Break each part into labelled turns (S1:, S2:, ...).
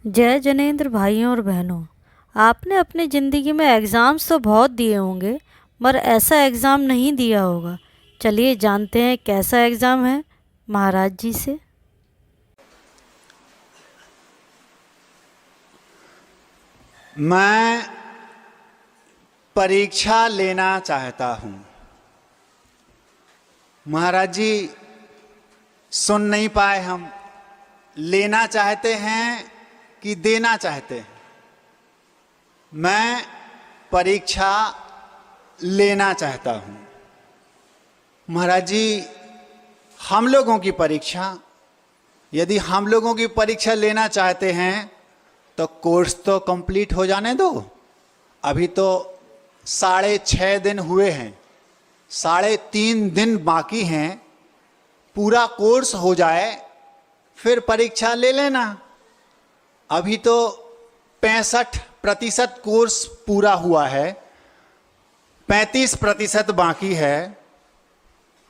S1: जय जनेन्द्र भाइयों और बहनों। आपने अपनी ज़िंदगी में एग्ज़ाम्स तो बहुत दिए होंगे, मगर ऐसा एग्ज़ाम नहीं दिया होगा। चलिए जानते हैं कैसा एग्ज़ाम है महाराज जी से।
S2: मैं परीक्षा लेना चाहता हूँ। महाराज जी, सुन नहीं पाए हम। लेना चाहते हैं कि देना चाहते हैं? मैं परीक्षा लेना चाहता हूँ। महाराज जी, हम लोगों की परीक्षा, यदि हम लोगों की परीक्षा लेना चाहते हैं तो कोर्स तो कंप्लीट हो जाने दो। अभी तो 6.5 दिन हुए हैं, 3.5 दिन बाकी हैं। पूरा कोर्स हो जाए फिर परीक्षा ले लेना। अभी तो 65% कोर्स पूरा हुआ है, 35% बाकी है।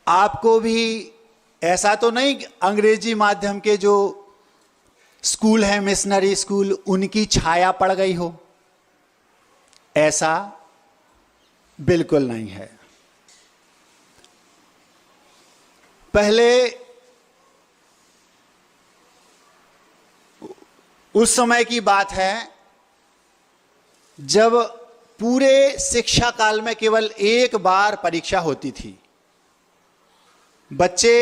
S2: आपको भी ऐसा तो नहीं अंग्रेजी माध्यम के जो स्कूल है, मिशनरी स्कूल, उनकी छाया पड़ गई हो? ऐसा बिल्कुल नहीं है। पहले उस समय की बात है जब पूरे शिक्षा काल में केवल एक बार परीक्षा होती थी। बच्चे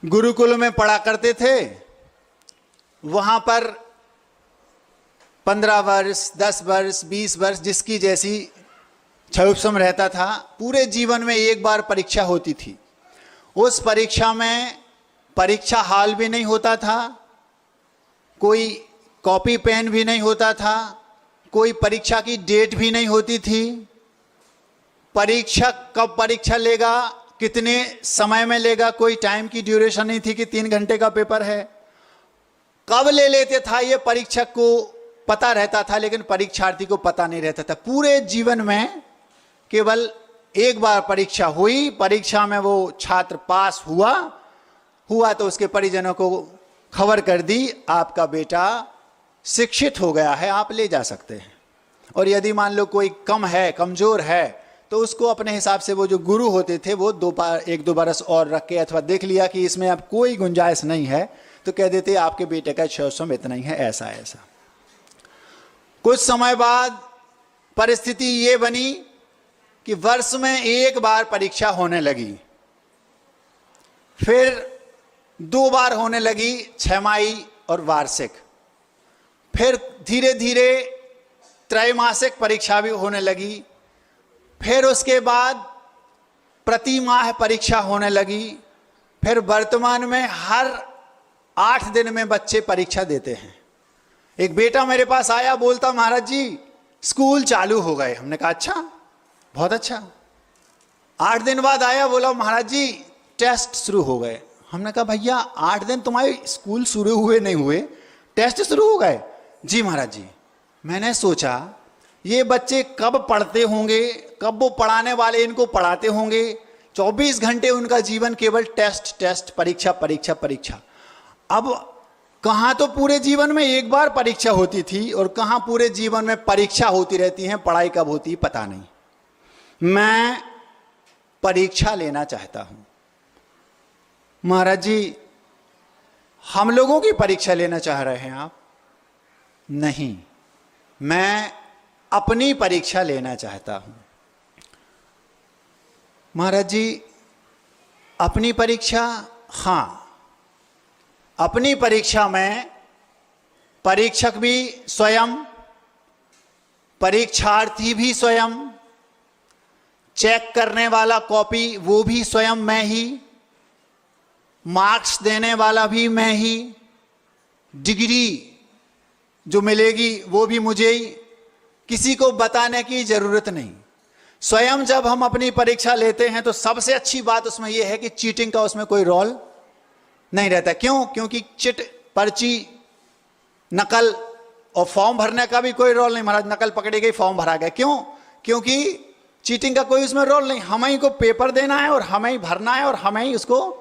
S2: गुरुकुल में पढ़ा करते थे। वहां पर 15 वर्ष, 10 वर्ष, 20 वर्ष, जिसकी जैसी क्षुब्सम रहता था। पूरे जीवन में एक बार परीक्षा होती थी। उस परीक्षा में परीक्षा हॉल भी नहीं होता था, कोई कॉपी पेन भी नहीं होता था, कोई परीक्षा की डेट भी नहीं होती थी। परीक्षक कब परीक्षा लेगा, कितने समय में लेगा, कोई टाइम की ड्यूरेशन नहीं थी कि 3 घंटे का पेपर है। कब ले लेते था ये परीक्षक को पता रहता था, लेकिन परीक्षार्थी को पता नहीं रहता था। पूरे जीवन में केवल एक बार परीक्षा हुई। परीक्षा में वो छात्र पास हुआ तो उसके परिजनों को खबर कर दी, आपका बेटा शिक्षित हो गया है, आप ले जा सकते हैं। और यदि मान लो कोई कम है, कमजोर है, तो उसको अपने हिसाब से वो जो गुरु होते थे वो 1-2 बरस और रख के, अथवा देख लिया कि इसमें अब कोई गुंजाइश नहीं है तो कह देते आपके बेटे का क्षुब्सम इतना ही है, ऐसा ऐसा। कुछ समय बाद परिस्थिति ये बनी कि वर्ष में एक बार परीक्षा होने लगी, फिर 2 बार होने लगी, छमाही और वार्षिक। फिर धीरे धीरे त्रैमासिक परीक्षा भी होने लगी। फिर उसके बाद प्रति माह परीक्षा होने लगी। फिर वर्तमान में हर 8 दिन में बच्चे परीक्षा देते हैं। एक बेटा मेरे पास आया, बोलता महाराज जी स्कूल चालू हो गए। हमने कहा अच्छा, बहुत अच्छा। 8 दिन बाद आया, बोला महाराज जी टेस्ट शुरू हो गए। हमने कहा भैया 8 दिन तुम्हारे स्कूल शुरू हुए नहीं हुए, टेस्ट शुरू हो गए? जी महाराज जी। मैंने सोचा ये बच्चे कब पढ़ते होंगे, कब वो पढ़ाने वाले इनको पढ़ाते होंगे। 24 घंटे उनका जीवन केवल टेस्ट टेस्ट, परीक्षा परीक्षा परीक्षा। अब कहाँ तो पूरे जीवन में एक बार परीक्षा होती थी और कहाँ पूरे जीवन में परीक्षा होती रहती है। पढ़ाई कब होती पता नहीं। मैं परीक्षा लेना चाहता हूं। महाराज जी, हम लोगों की परीक्षा लेना चाह रहे हैं आप? नहीं, मैं अपनी परीक्षा लेना चाहता हूं। महाराज जी, अपनी परीक्षा? हां, अपनी परीक्षा में परीक्षक भी स्वयं, परीक्षार्थी भी स्वयं, चेक करने वाला कॉपी वो भी स्वयं मैं ही, मार्क्स देने वाला भी मैं ही, डिग्री जो मिलेगी वो भी मुझे ही। किसी को बताने की जरूरत नहीं। स्वयं जब हम अपनी परीक्षा लेते हैं तो सबसे अच्छी बात उसमें यह है कि चीटिंग का उसमें कोई रोल नहीं रहता। क्यों? क्योंकि चिट, पर्ची, नकल और फॉर्म भरने का भी कोई रोल नहीं। महाराज नकल पकड़ी गई, फॉर्म भरा गया। क्यों? क्योंकि चीटिंग का कोई उसमें रोल नहीं। हमें ही को पेपर देना है और हमें ही भरना है और हमें ही उसको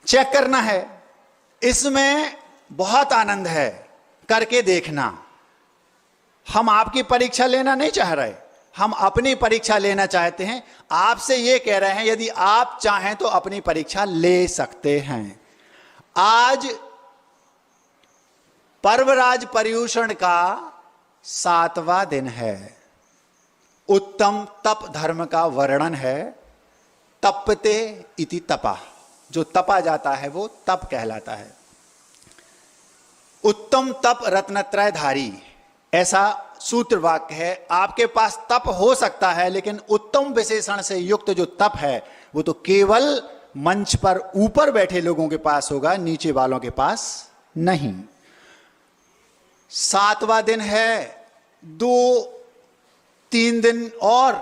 S2: चेक करना है। इसमें बहुत आनंद है, करके देखना। हम आपकी परीक्षा लेना नहीं चाह रहे, हम अपनी परीक्षा लेना चाहते हैं। आपसे ये कह रहे हैं यदि आप चाहें तो अपनी परीक्षा ले सकते हैं। आज पर्वराज पर्युषण का 7वां दिन है। उत्तम तप धर्म का वर्णन है। तपते इति तपा, जो तपा जाता है वो तप कहलाता है। उत्तम तप रत्नत्रय धारी, ऐसा सूत्र वाक्य है। आपके पास तप हो सकता है, लेकिन उत्तम विशेषण से युक्त जो तप है वो तो केवल मंच पर ऊपर बैठे लोगों के पास होगा, नीचे वालों के पास नहीं। 7वां दिन है। 2-3 दिन और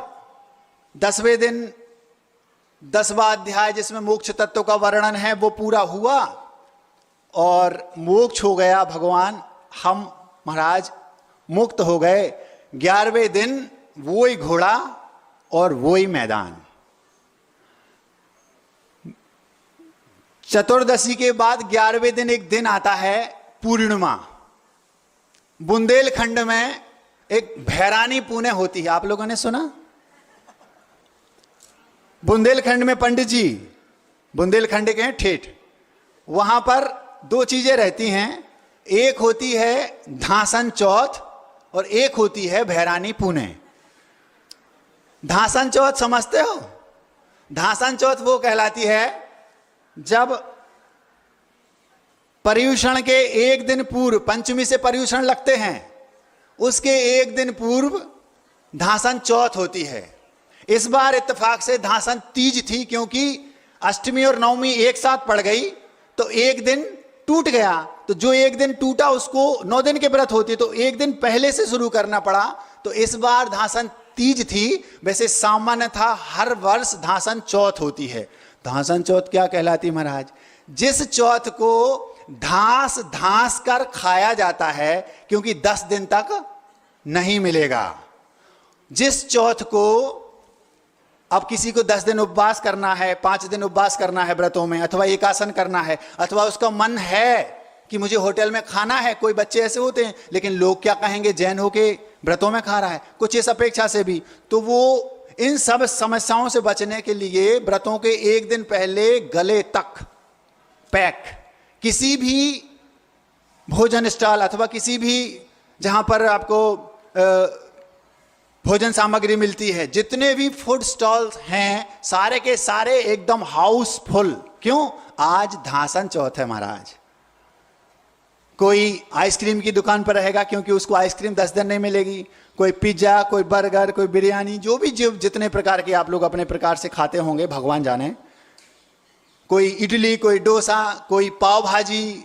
S2: 10वें दिन 10वां अध्याय जिसमें मोक्ष तत्व का वर्णन है वो पूरा हुआ और मोक्ष हो गया। भगवान हम महाराज मुक्त हो गए। 11वें दिन वो ही घोड़ा और वो ही मैदान। चतुर्दशी के बाद 11वें दिन एक दिन आता है पूर्णिमा। बुंदेलखंड में एक भैरानी पुणे होती है, आप लोगों ने सुना? बुंदेलखंड में पंडित जी बुंदेलखंड के हैं ठेठ, वहां पर 2 चीजें रहती हैं। एक होती है धासन चौथ और एक होती है भैरानी पुणे। धासन चौथ समझते हो? धासन चौथ वो कहलाती है जब पर्युषण के एक दिन पूर्व, पंचमी से पर्युषण लगते हैं, उसके एक दिन पूर्व धासन चौथ होती है। इस बार इत्तेफाक से धासन तीज थी, क्योंकि अष्टमी और नवमी एक साथ पड़ गई तो एक दिन टूट गया। तो जो एक दिन टूटा उसको 9 दिन के व्रत होती, तो एक दिन पहले से शुरू करना पड़ा। तो इस बार धासन तीज थी। वैसे सामान्य था हर वर्ष धासन चौथ होती है। धासन चौथ क्या कहलाती महाराज? जिस चौथ को धास धास कर खाया जाता है, क्योंकि 10 दिन तक नहीं मिलेगा। जिस चौथ को अब किसी को 10 दिन उपवास करना है, 5 दिन उपवास करना है व्रतों में, अथवा एकासन करना है, अथवा उसका मन है कि मुझे होटल में खाना है। कोई बच्चे ऐसे होते हैं, लेकिन लोग क्या कहेंगे, जैन होके व्रतों में खा रहा है, कुछ इस अपेक्षा से भी। तो वो इन सब समस्याओं से बचने के लिए व्रतों के एक दिन पहले गले तक पैक किसी भी भोजन स्टॉल अथवा किसी भी जहां पर आपको भोजन सामग्री मिलती है, जितने भी फूड स्टॉल्स हैं सारे के सारे एकदम हाउसफुल। क्यों? आज धासन चौथ है महाराज। कोई आइसक्रीम की दुकान पर रहेगा क्योंकि उसको आइसक्रीम 10 दिन नहीं मिलेगी। कोई पिज्जा, कोई बर्गर, कोई बिरयानी, जो भी जितने प्रकार के आप लोग अपने प्रकार से खाते होंगे भगवान जाने। कोई इडली, कोई डोसा, कोई पाव भाजी,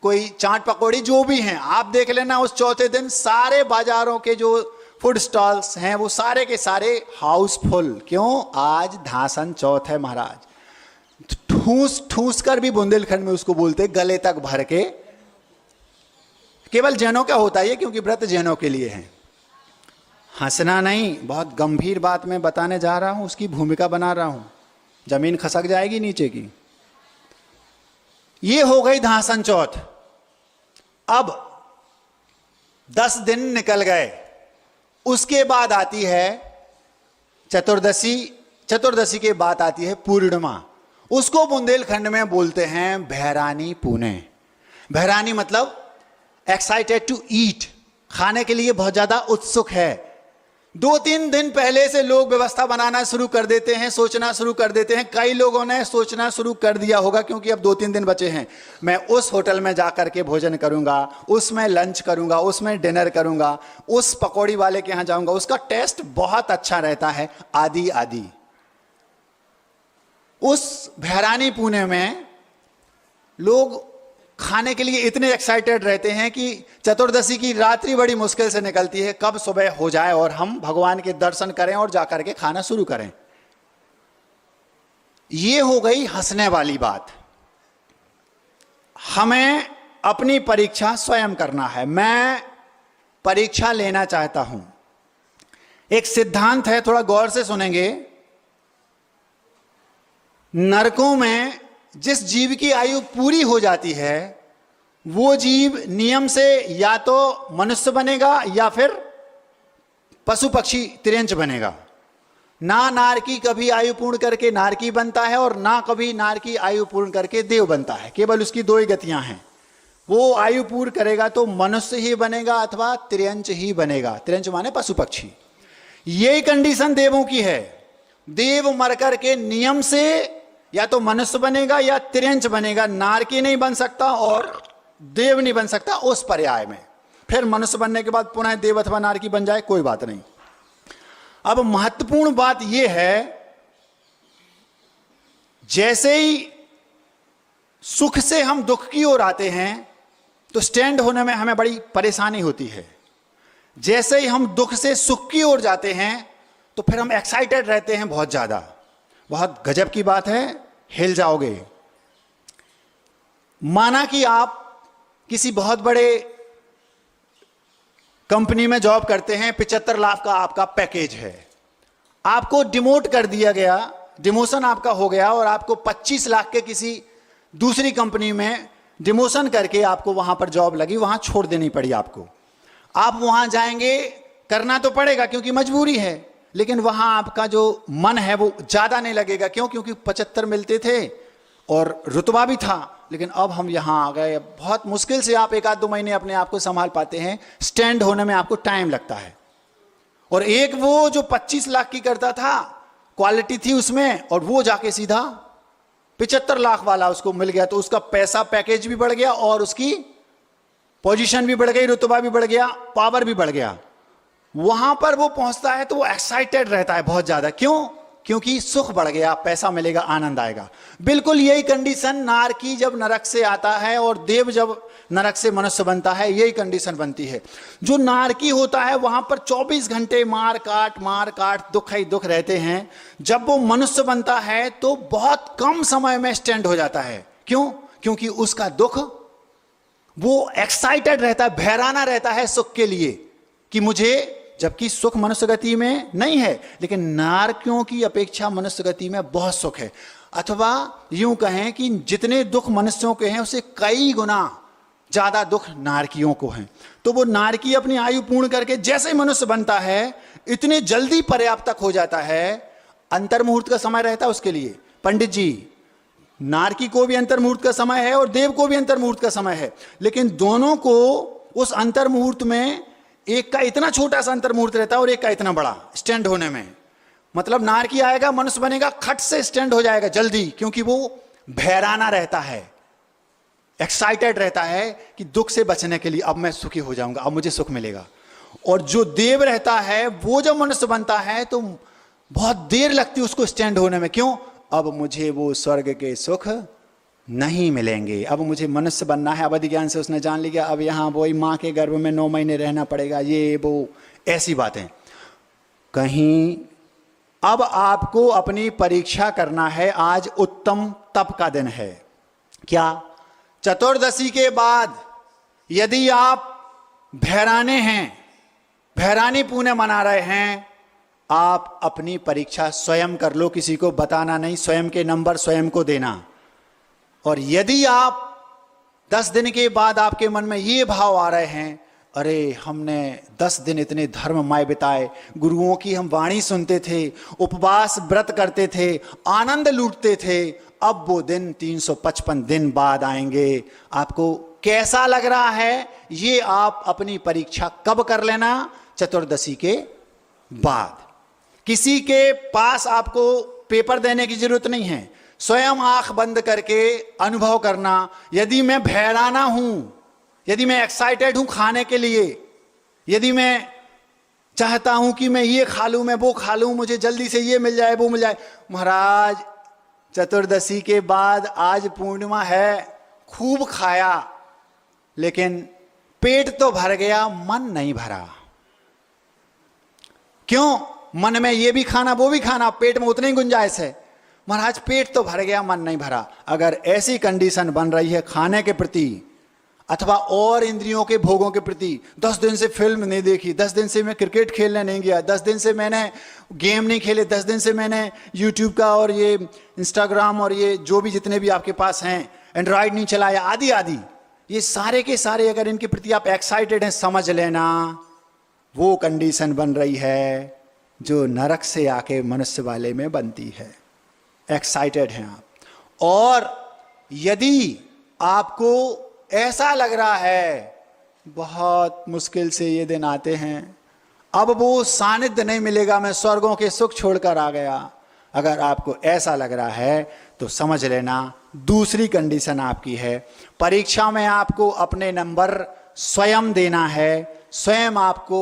S2: कोई चाट पकौड़ी, जो भी हैं आप देख लेना। उस चौथे दिन सारे बाजारों के जो फूड स्टॉल्स हैं वो सारे के सारे हाउसफुल। क्यों? आज धासन चौथ है महाराज। ठूस ठूस कर भी बुंदेलखंड में उसको बोलते, गले तक भर के। केवल जैनों का होता है क्योंकि व्रत जैनों के लिए है। हंसना नहीं, बहुत गंभीर बात मैं बताने जा रहा हूं, उसकी भूमिका बना रहा हूं, जमीन खसक जाएगी नीचे की। ये हो गई धासन चौथ। अब 10 दिन निकल गए, उसके बाद आती है चतुर्दशी। चतुर्दशी के बाद आती है पूर्णिमा। उसको बुंदेलखंड में बोलते हैं भैरानी पुणे। भैरानी मतलब एक्साइटेड टू ईट, खाने के लिए बहुत ज्यादा उत्सुक है। 2-3 दिन पहले से लोग व्यवस्था बनाना शुरू कर देते हैं, सोचना शुरू कर देते हैं। कई लोगों ने सोचना शुरू कर दिया होगा क्योंकि अब 2-3 दिन बचे हैं। मैं उस होटल में जाकर के भोजन करूंगा, उसमें लंच करूंगा, उसमें डिनर करूंगा, उस पकौड़ी वाले के यहां जाऊंगा, उसका टेस्ट बहुत अच्छा रहता है, आदि आदि। उस भैरानी पुणे में लोग खाने के लिए इतने एक्साइटेड रहते हैं कि चतुर्दशी की रात्रि बड़ी मुश्किल से निकलती है, कब सुबह हो जाए और हम भगवान के दर्शन करें और जाकर के खाना शुरू करें। ये हो गई हंसने वाली बात। हमें अपनी परीक्षा स्वयं करना है। मैं परीक्षा लेना चाहता हूं। एक सिद्धांत है, थोड़ा गौर से सुनेंगे। नरकों में जिस जीव की आयु पूरी हो जाती है वो जीव नियम से या तो मनुष्य बनेगा या फिर पशु पक्षी तिर्यंच बनेगा। ना नारकी कभी आयु पूर्ण करके नारकी बनता है और ना कभी नारकी आयु पूर्ण करके देव बनता है। केवल उसकी दो ही गतियां हैं। वो आयु पूर्ण करेगा तो मनुष्य ही बनेगा अथवा तिर्यंच ही बनेगा। तिर्यंच माने पशु पक्षी। यही कंडीशन देवों की है। देव मर करके नियम से या तो मनुष्य बनेगा या तिर्यंच बनेगा, नारकी नहीं बन सकता और देव नहीं बन सकता उस पर्याय में। फिर मनुष्य बनने के बाद पुनः देव अथवा नारकी बन जाए कोई बात नहीं। अब महत्वपूर्ण बात यह है, जैसे ही सुख से हम दुख की ओर आते हैं तो स्टैंड होने में हमें बड़ी परेशानी होती है। जैसे ही हम दुख से सुख की ओर जाते हैं तो फिर हम एक्साइटेड रहते हैं बहुत ज्यादा। बहुत गजब की बात है, हिल जाओगे। माना कि आप किसी बहुत बड़े कंपनी में जॉब करते हैं, 75 लाख का आपका पैकेज है। आपको डिमोट कर दिया गया, डिमोशन आपका हो गया और आपको 25 लाख के किसी दूसरी कंपनी में डिमोशन करके आपको वहां पर जॉब लगी, वहां छोड़ देनी पड़ी आपको। आप वहां जाएंगे, करना तो पड़ेगा क्योंकि मजबूरी है, लेकिन वहां आपका जो मन है वो ज्यादा नहीं लगेगा। क्यों? क्योंकि 75 मिलते थे और रुतबा भी था। लेकिन अब हम यहां आ गए, बहुत मुश्किल से आप 1-2 महीने अपने आप को संभाल पाते हैं। स्टैंड होने में आपको टाइम लगता है। और एक वो जो 25 लाख की करता था, क्वालिटी थी उसमें, और वो जाके सीधा 75 लाख वाला उसको मिल गया, तो उसका पैसा पैकेज भी बढ़ गया और उसकी पोजीशन भी बढ़ गई, रुतबा भी बढ़ गया, पावर भी बढ़ गया। वहां पर वो पहुंचता है तो वो एक्साइटेड रहता है बहुत ज्यादा। क्यों? क्योंकि सुख बढ़ गया, पैसा मिलेगा, आनंद आएगा। बिल्कुल यही कंडीशन नारकी जब नरक से आता है और देव जब नरक से मनुष्य बनता है, यही कंडीशन बनती है। जो नारकी होता है वहां पर 24 घंटे मार काट दुख ही दुख रहते हैं। जब वो मनुष्य बनता है तो बहुत कम समय में स्टैंड हो जाता है। क्यों? क्योंकि उसका दुख, वो एक्साइटेड रहता है, बहराना रहता है सुख के लिए कि मुझे, जबकि सुख मनुष्य गति में नहीं है, लेकिन नारकियों की अपेक्षा मनुष्य गति में बहुत सुख है। अथवा यूं कहें कि जितने दुख मनुष्यों के हैं उससे कई गुना ज्यादा दुख नारकियों को हैं। तो वो नारकी अपनी आयु पूर्ण करके जैसे ही मनुष्य बनता है इतने जल्दी पर्याप्त हो जाता है। अंतर्मुहूर्त का समय रहता है उसके लिए। पंडित जी, नारकी को भी अंतर्मुहूर्त का समय है और देव को भी अंतर्मुहूर्त का समय है, लेकिन दोनों को उस अंतर्मुहूर्त में एक का इतना छोटा सा अंतर्मुहूर्त रहता है और एक का इतना बड़ा स्टैंड होने में। मतलब नारकी आएगा, मनुष्य बनेगा, खट से स्टैंड हो जाएगा जल्दी, क्योंकि वो बहराना रहता है, एक्साइटेड रहता है कि दुख से बचने के लिए अब मैं सुखी हो जाऊंगा, अब मुझे सुख मिलेगा। और जो देव रहता है वो जब मनुष्य बनता है तो बहुत देर लगती है उसको स्टैंड होने में। क्यों? अब मुझे वो स्वर्ग के सुख नहीं मिलेंगे, अब मुझे मनुष्य बनना है। अब अधिज्ञान से उसने जान लिया अब यहाँ वही माँ के गर्भ में 9 महीने रहना पड़ेगा, ये वो ऐसी बातें। कहीं अब आपको अपनी परीक्षा करना है। आज उत्तम तप का दिन है। क्या? चतुर्दशी के बाद यदि आप बहराने हैं, बहरानी पुण्य मना रहे हैं, आप अपनी परीक्षा स्वयं कर लो, किसी को बताना नहीं। स्वयं के नंबर स्वयं को देना। और यदि आप 10 दिन के बाद आपके मन में ये भाव आ रहे हैं, अरे हमने 10 दिन इतने धर्ममय बिताए, गुरुओं की हम वाणी सुनते थे, उपवास व्रत करते थे, आनंद लूटते थे, अब वो दिन 355 दिन बाद आएंगे। आपको कैसा लग रहा है ये आप अपनी परीक्षा कब कर लेना? चतुर्दशी के बाद। किसी के पास आपको पेपर देने की जरूरत नहीं है। स्वयं आंख बंद करके अनुभव करना, यदि मैं बहराना हूं, यदि मैं एक्साइटेड हूं खाने के लिए, यदि मैं चाहता हूं कि मैं ये खा लूं, मैं वो खा लूं, मुझे जल्दी से ये मिल जाए वो मिल जाए। महाराज, चतुर्दशी के बाद आज पूर्णिमा है, खूब खाया लेकिन पेट तो भर गया, मन नहीं भरा। क्यों? मन में ये भी खाना वो भी खाना, पेट में उतनी गुंजाइश है। महाराज पेट तो भर गया, मन नहीं भरा। अगर ऐसी कंडीशन बन रही है खाने के प्रति, अथवा और इंद्रियों के भोगों के प्रति, 10 दिन से फिल्म नहीं देखी, 10 दिन से मैं क्रिकेट खेलने नहीं गया, 10 दिन से मैंने गेम नहीं खेले, 10 दिन से मैंने यूट्यूब का और ये इंस्टाग्राम और ये जो भी जितने भी आपके पास हैं एंड्रॉयड नहीं चलाया, आदि आदि, ये सारे के सारे अगर इनके प्रति आप एक्साइटेड हैं, समझ लेना वो कंडीशन बन रही है जो नरक से आके मनुष्य वाले में बनती है। एक्साइटेड हैं आप। और यदि आपको ऐसा लग रहा है बहुत मुश्किल से ये दिन आते हैं, अब वो सानिध्य नहीं मिलेगा, मैं स्वर्गों के सुख छोड़कर आ गया, अगर आपको ऐसा लग रहा है तो समझ लेना दूसरी कंडीशन आपकी है। परीक्षा में आपको अपने नंबर स्वयं देना है, स्वयं आपको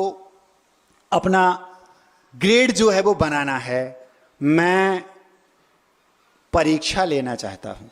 S2: अपना ग्रेड जो है वो बनाना है। मैं परीक्षा लेना चाहता हूं।